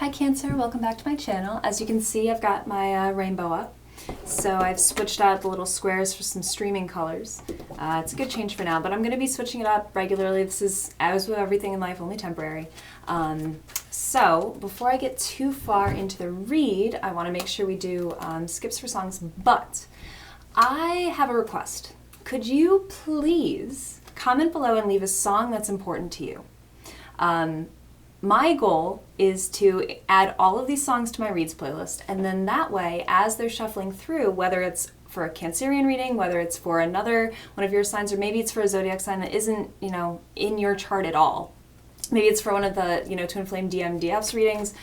Hi Cancer, welcome back to my channel. As you can see, I've got my rainbow up. So I've switched out the little squares for some streaming colors. It's a good change for now, but I'm going to be switching it up regularly. This is, as with everything in life, only temporary. So before I get too far into the read, I want to make sure we do skips for songs, but I have a request. Could you please comment below and leave a song that's important to you? My goal is to add all of these songs to my reads playlist, and then that way, as they're shuffling through, whether it's for a Cancerian reading, whether it's for another one of your signs, or maybe it's for a zodiac sign that isn't, in your chart at all. Maybe it's for one of the, Twin Flame DMDF's readings.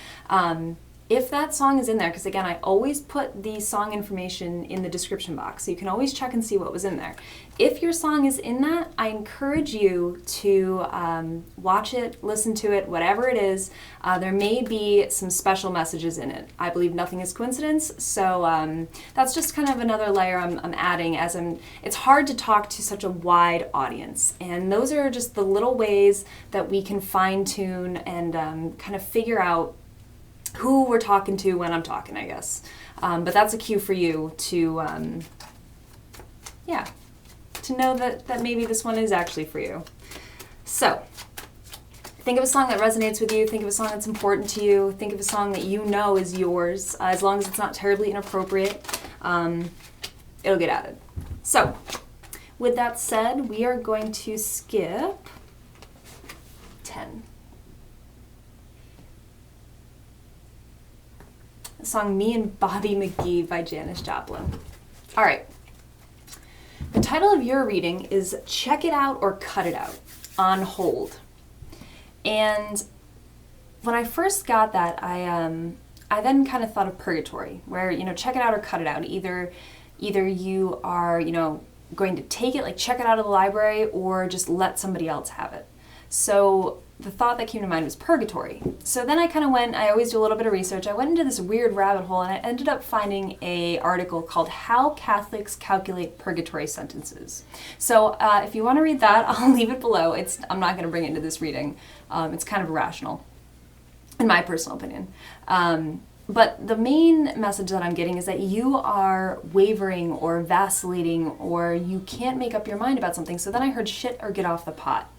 If that song is in there, because again, I always put the song information in the description box, so you can always check and see what was in there. If your song is in that, I encourage you to watch it, listen to it, whatever it is. There may be some special messages in it. I believe nothing is coincidence, so that's just kind of another layer I'm adding as it's hard to talk to such a wide audience, and those are just the little ways that we can fine tune and kind of figure out who we're talking to when I'm talking, I guess. But that's a cue for you to, to know that maybe this one is actually for you. So, think of a song that resonates with you, think of a song that's important to you, think of a song that you know is yours, as long as it's not terribly inappropriate, it'll get added. So, with that said, we are going to skip 10. The song Me and Bobby McGee by Janis Joplin. All right. The title of your reading is Check It Out or Cut It Out, on hold. And when I first got that, I then kind of thought of Purgatory, where, check it out or cut it out. Either you are, going to take it, like check it out of the library, or just let somebody else have it. So the thought that came to mind was Purgatory. So then I always do a little bit of research. I went into this weird rabbit hole and I ended up finding an article called How Catholics Calculate Purgatory Sentences. So if you want to read that, I'll leave it below. I'm not going to bring it into this reading. It's kind of irrational, in my personal opinion. But the main message that I'm getting is that you are wavering or vacillating, or you can't make up your mind about something. So then I heard shit or get off the pot.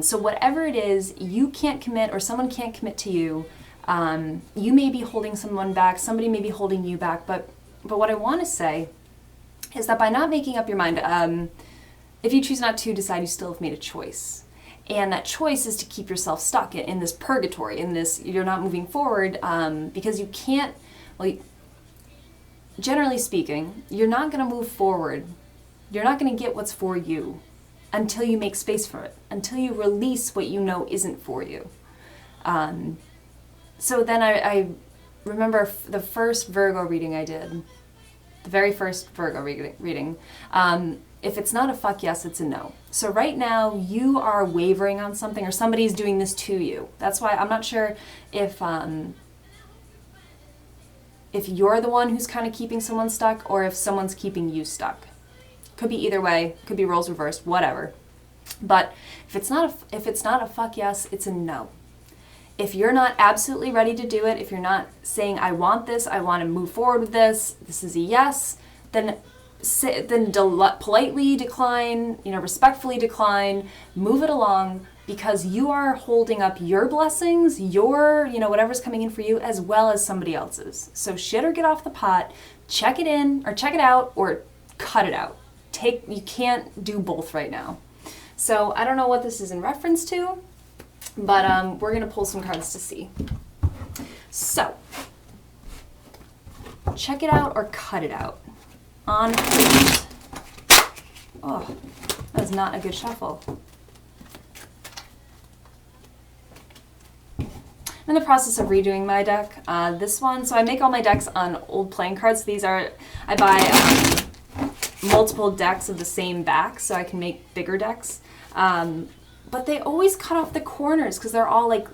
So whatever it is, you can't commit, or someone can't commit to you. You may be holding someone back, somebody may be holding you back, but what I want to say is that by not making up your mind, if you choose not to decide, you still have made a choice. And that choice is to keep yourself stuck in this purgatory, in this, you're not moving forward, because you can't, generally speaking, you're not going to move forward. You're not going to get what's for you until you make space for it, until you release what you know isn't for you. So then I remember the first Virgo reading I did, the very first Virgo reading, if it's not a fuck yes, it's a no. So right now you are wavering on something, or somebody's doing this to you. That's why I'm not sure if you're the one who's kind of keeping someone stuck, or if someone's keeping you stuck. Could be either way, could be roles reversed, whatever. But if it's not a fuck yes, it's a no. If you're not absolutely ready to do it, if you're not saying I want this, I want to move forward with this is a yes, then politely decline, respectfully decline, move it along, because you are holding up your blessings, your, whatever's coming in for you, as well as somebody else's. So shit or get off the pot, check it in, or check it out, or cut it out. You can't do both right now. So I don't know what this is in reference to, but we're gonna pull some cards to see. So, check it out or cut it out. On hold. Oh, that was not a good shuffle. I'm in the process of redoing my deck. This one, so I make all my decks on old playing cards. I buy multiple decks of the same back so I can make bigger decks, but they always cut off the corners because they're all like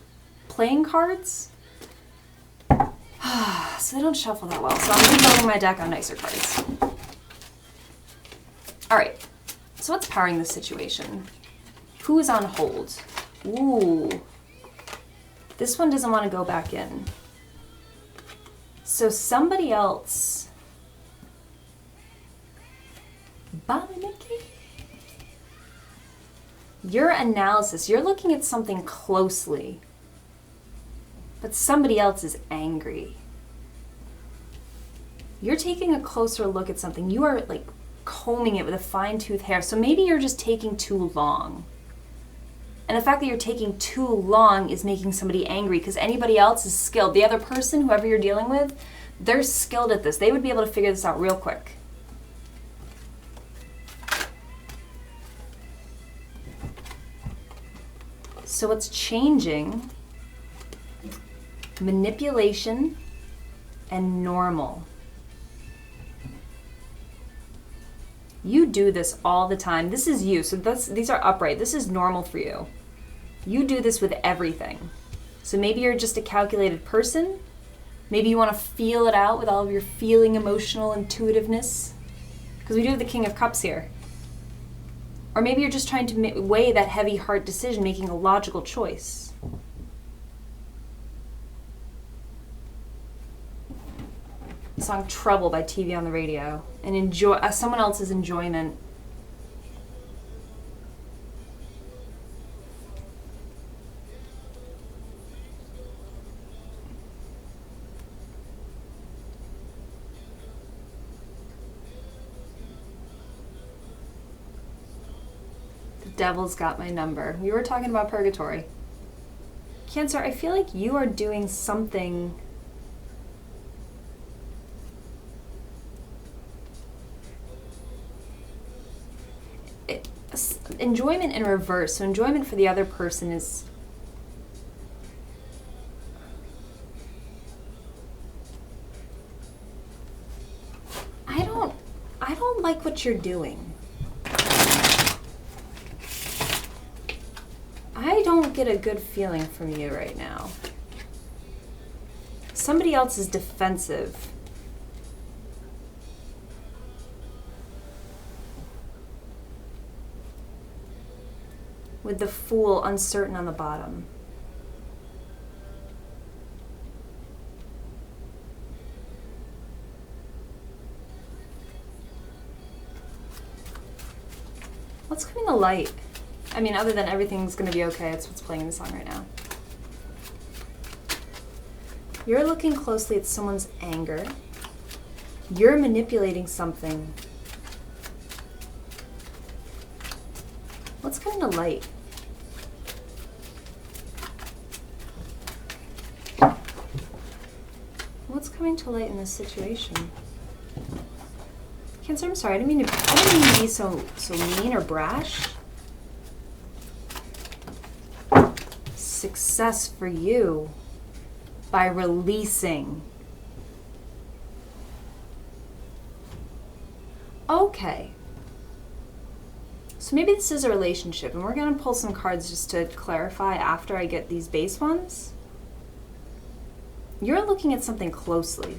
playing cards, so they don't shuffle that well. So I'm rebuilding my deck on nicer cards. All right, so what's powering this situation? Who is on hold? Ooh, This one doesn't want to go back in. So somebody else, Bobby McGee, your analysis, you're looking at something closely, but somebody else is angry. You're taking a closer look at something. You are like combing it with a fine-tooth hair. So maybe you're just taking too long. And the fact that you're taking too long is making somebody angry because anybody else is skilled. The other person, whoever you're dealing with, they're skilled at this. They would be able to figure this out real quick. So what's changing? Manipulation and normal. You do this all the time. This is you. So these are upright. This is normal for you. You do this with everything. So maybe you're just a calculated person. Maybe you want to feel it out with all of your feeling, emotional intuitiveness. Because we do have the King of Cups here. Or maybe you're just trying to weigh that heavy heart decision, making a logical choice. The song Trouble by TV on the radio. And enjoy someone else's enjoyment. The devil's got my number. We were talking about Purgatory. Cancer, I feel like you are doing something enjoyment in reverse. So enjoyment for the other person is I don't like what you're doing. I don't get a good feeling from you right now. Somebody else is defensive. With the Fool uncertain on the bottom. What's coming to light? I mean, other than everything's gonna be okay, it's what's playing in the song right now. You're looking closely at someone's anger. You're manipulating something. What's coming to light? What's coming to light in this situation? Cancer, I'm sorry, I didn't mean to be so mean or brash. Success for you by releasing. Okay. So maybe this is a relationship, and we're going to pull some cards just to clarify after I get these base ones. You're looking at something closely.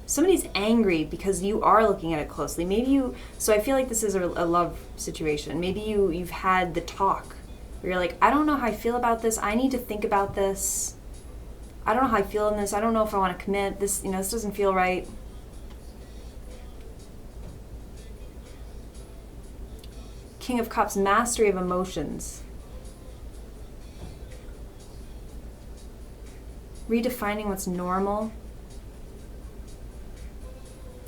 Somebody's angry because you are looking at it closely. Maybe you, so I feel like this is a love situation. Maybe you've had the talk where you're like, I don't know how I feel about this. I need to think about this. I don't know how I feel in this. I don't know if I want to commit. This, this doesn't feel right. King of Cups, mastery of emotions. Redefining what's normal.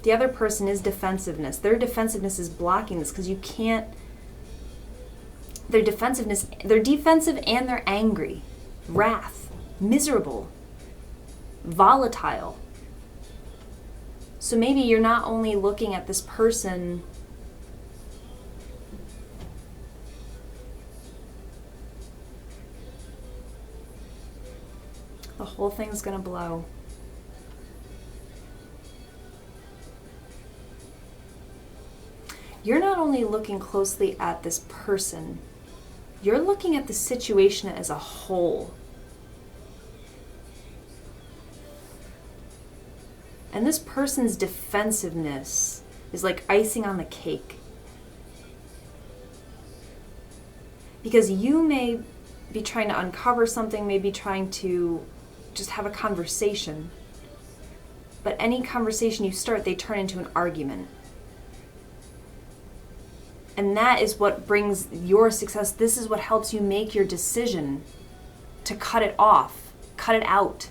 The other person is defensiveness. Their defensiveness is blocking this because you can't. They're defensive and they're angry, wrath, miserable, volatile. So maybe you're not only looking at this person the whole thing's gonna blow. You're not only looking closely at this person, you're looking at the situation as a whole. And this person's defensiveness is like icing on the cake. Because you may be trying to uncover something, maybe trying to just have a conversation. But any conversation you start, they turn into an argument. And that is what brings your success. This is what helps you make your decision to cut it off, cut it out,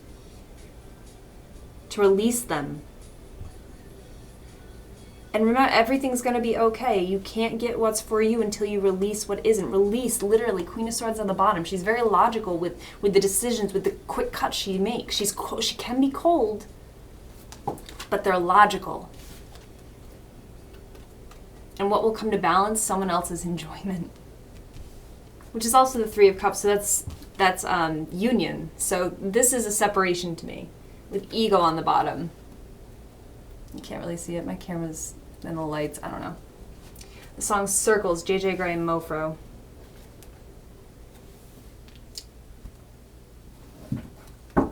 to release them. And remember, everything's going to be okay. You can't get what's for you until you release what isn't. Release, literally, Queen of Swords on the bottom. She's very logical with the decisions, with the quick cuts she makes. She can be cold, but they're logical. And what will come to balance? Someone else's enjoyment. Which is also the Three of Cups, so that's union. So this is a separation to me, with ego on the bottom. You can't really see it. My camera's in the lights. I don't know. The song Circles, J.J. Gray and Mofro. Who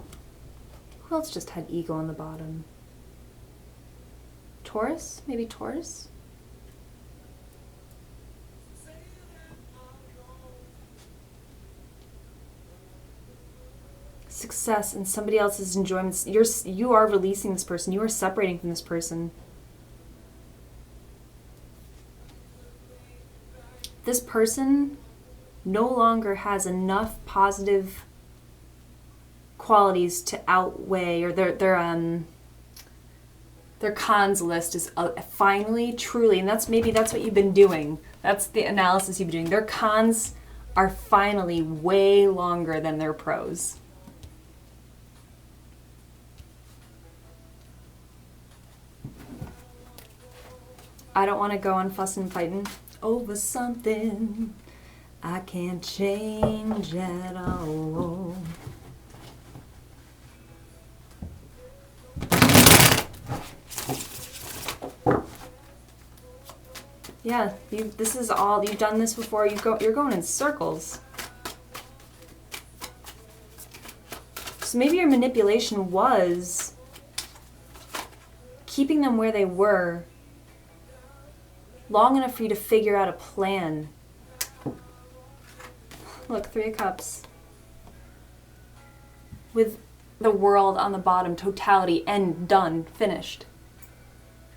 else just had ego on the bottom? Taurus? Maybe Taurus? Success and somebody else's enjoyment. You are releasing this person. You are separating from this person. This person no longer has enough positive qualities to outweigh, or their cons list is finally, truly, and that's what you've been doing. That's the analysis you've been doing. Their cons are finally way longer than their pros. I don't want to go on fussing and fighting over something I can't change at all. Yeah, this is all, you've done this before, you're going in circles. So maybe your manipulation was keeping them where they were long enough for you to figure out a plan. Look, Three of Cups. With the world on the bottom, totality, end, done, finished.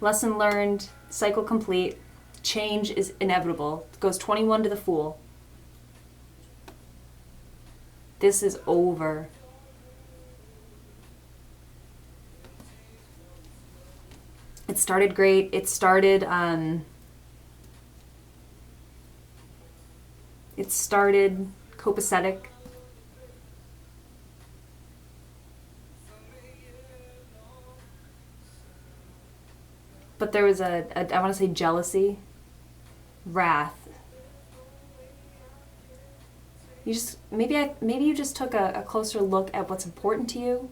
Lesson learned, cycle complete, change is inevitable. It goes 21 to the Fool. This is over. It started great. It started copacetic. But there was I want to say jealousy, wrath. Maybe you just took a closer look at what's important to you,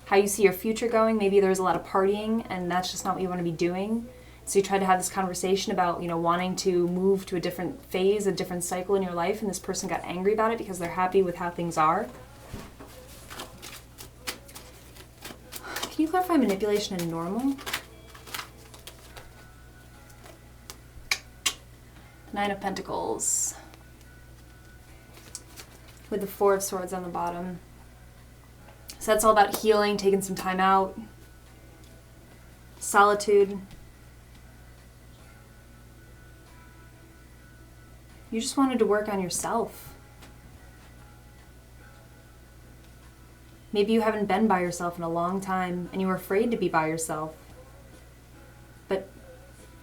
how you see your future going. Maybe there's a lot of partying and that's just not what you want to be doing. So you tried to have this conversation about, wanting to move to a different phase, a different cycle in your life, and this person got angry about it because they're happy with how things are. Can you clarify manipulation and normal? Nine of Pentacles. With the Four of Swords on the bottom. So that's all about healing, taking some time out. Solitude. You just wanted to work on yourself. Maybe you haven't been by yourself in a long time and you were afraid to be by yourself. But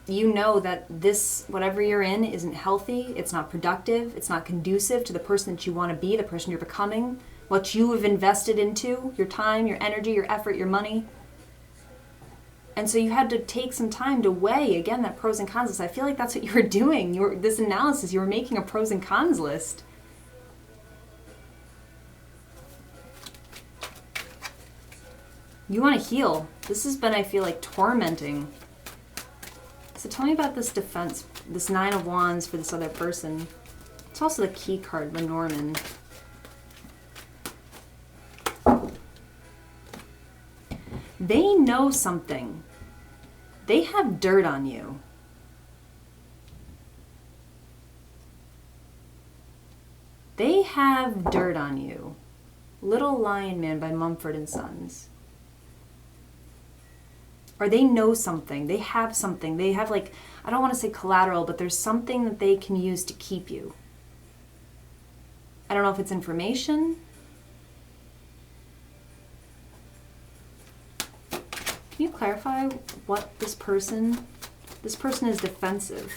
you know that this, whatever you're in, isn't healthy, it's not productive, it's not conducive to the person that you want to be, the person you're becoming, what you have invested into, your time, your energy, your effort, your money. And so you had to take some time to weigh, again, that pros and cons list. I feel like that's what you were doing. This analysis, you were making a pros and cons list. You want to heal. This has been, I feel like, tormenting. So tell me about this defense, this Nine of Wands for this other person. It's also the key card, Lenormand. They know something. They have dirt on you. They have dirt on you. Little Lion Man by Mumford and Sons. Or they know something. They have something. They have, like, I don't want to say collateral, but there's something that they can use to keep you. I don't know if it's information. Can you clarify what this person is defensive.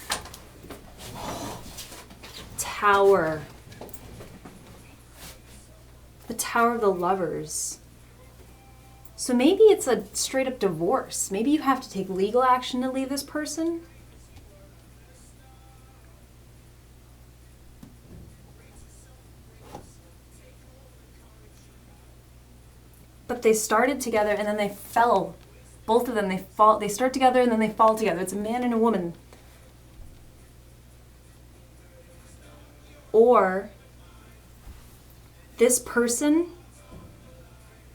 Tower. The Tower of the Lovers. So maybe it's a straight up divorce. Maybe you have to take legal action to leave this person. But they started together and then they fell. Both of them, they start together and then they fall together. It's a man and a woman. Or this person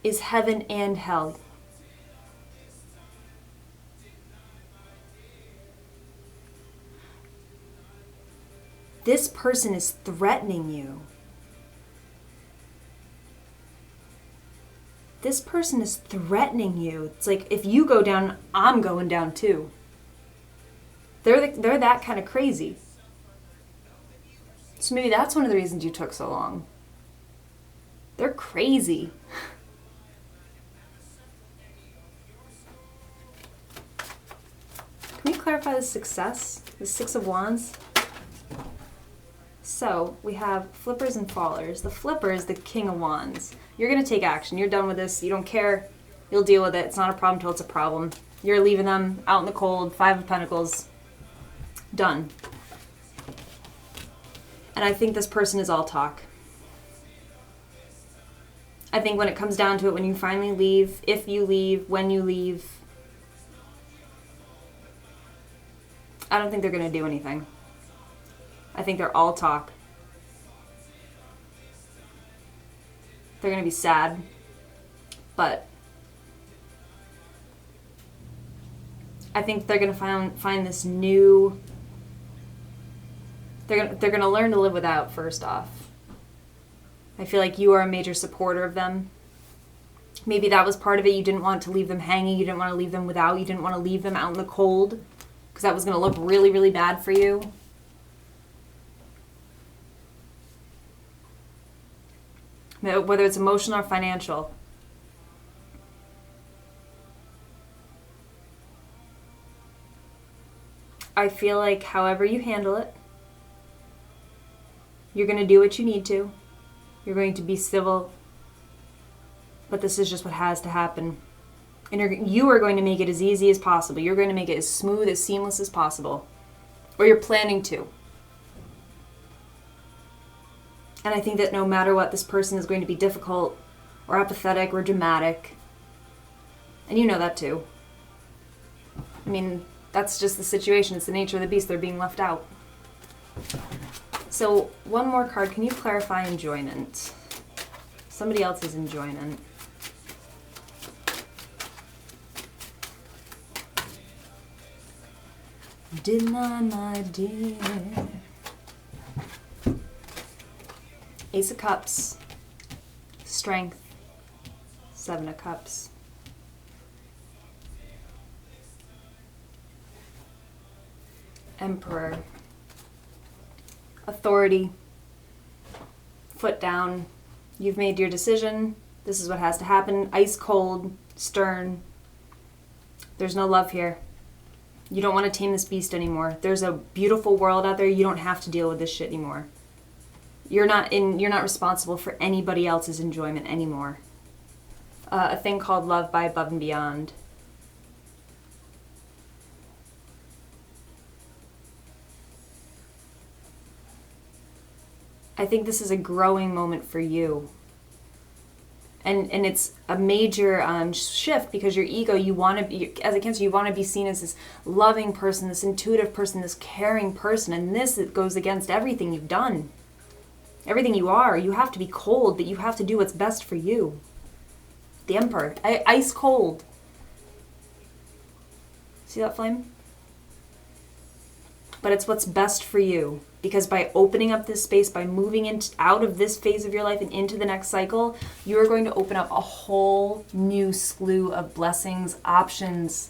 is heaven and hell. This person is threatening you. This person is threatening you. It's like, if you go down, I'm going down too. They're that kind of crazy. So maybe that's one of the reasons you took so long. They're crazy. Can we clarify the success? The Six of Wands? So we have flippers and fallers. The flipper is the King of Wands. You're going to take action. You're done with this. You don't care. You'll deal with it. It's not a problem until it's a problem. You're leaving them out in the cold. Five of Pentacles. Done. And I think this person is all talk. I think when it comes down to it, when you finally leave, if you leave, when you leave, I don't think they're going to do anything. I think they're all talk. They're going to be sad, but I think they're going to find this new. They're going to learn to live without. First off, I feel like you are a major supporter of them. Maybe that was part of it. You didn't want to leave them hanging. You didn't want to leave them without. You didn't want to leave them out in the cold because that was going to look really, really bad for you. Whether it's emotional or financial. I feel like however you handle it, you're going to do what you need to. You're going to be civil. But this is just what has to happen. And you are going to make it as easy as possible. You're going to make it as smooth, as seamless as possible. Or you're planning to. And I think that no matter what, this person is going to be difficult or apathetic or dramatic. And you know that too. I mean, that's just the situation. It's the nature of the beast. They're being left out. So one more card. Can you clarify enjoyment? Somebody else's enjoyment. Deny my dear. Ace of Cups, Strength, Seven of Cups. Emperor, Authority, foot down. You've made your decision. This is what has to happen. Ice cold, stern. There's no love here. You don't want to tame this beast anymore. There's a beautiful world out there. You don't have to deal with this shit anymore. You're not responsible for anybody else's enjoyment anymore. A thing called love by above and beyond. I think this is a growing moment for you. And it's a major shift because your ego, you want to be, as a Cancer, you want to be seen as this loving person, this intuitive person, this caring person. And this, it goes against everything you've done. Everything you are. You have to be cold, but you have to do what's best for you. The Emperor. Ice cold. See that flame? but it's what's best for you. Because by opening up this space, by moving out of this phase of your life and into the next cycle, you are going to open up a whole new slew of blessings, options,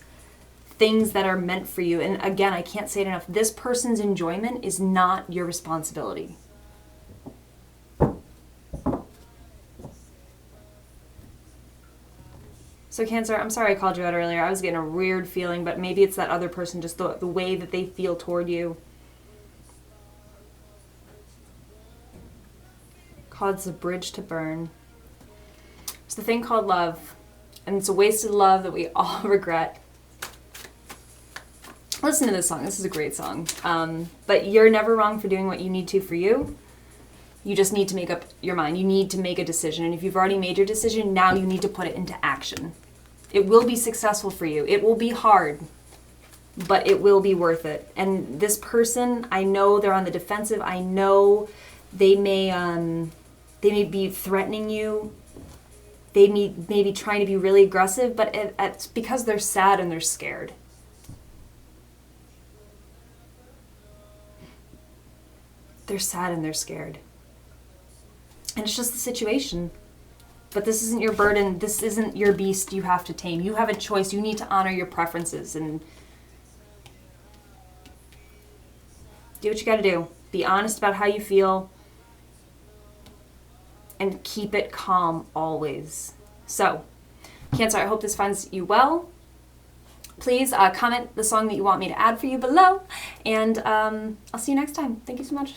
things that are meant for you. And again, I can't say it enough. This person's enjoyment is not your responsibility. So Cancer, I'm sorry I called you out earlier. I was getting a weird feeling, but maybe it's that other person, just the way that they feel toward you. Called a bridge to burn. It's the thing called love, and it's a wasted love that we all regret. Listen to this song. This is a great song. But you're never wrong for doing what you need to for you. You just need to make up your mind. You need to make a decision, and if you've already made your decision, now you need to put it into action. It will be successful for you. It will be hard, but it will be worth it. And this person, I know they're on the defensive. I know they may be threatening you. They may be trying to be really aggressive, but it's because they're sad and they're scared. They're sad and they're scared. And it's just the situation. But this isn't your burden. This isn't your beast you have to tame. You have a choice. You need to honor your preferences and do what you got to do. Be honest about how you feel. And keep it calm always. So, Cancer, I hope this finds you well. Please comment the song that you want me to add for you below. And I'll see you next time. Thank you so much.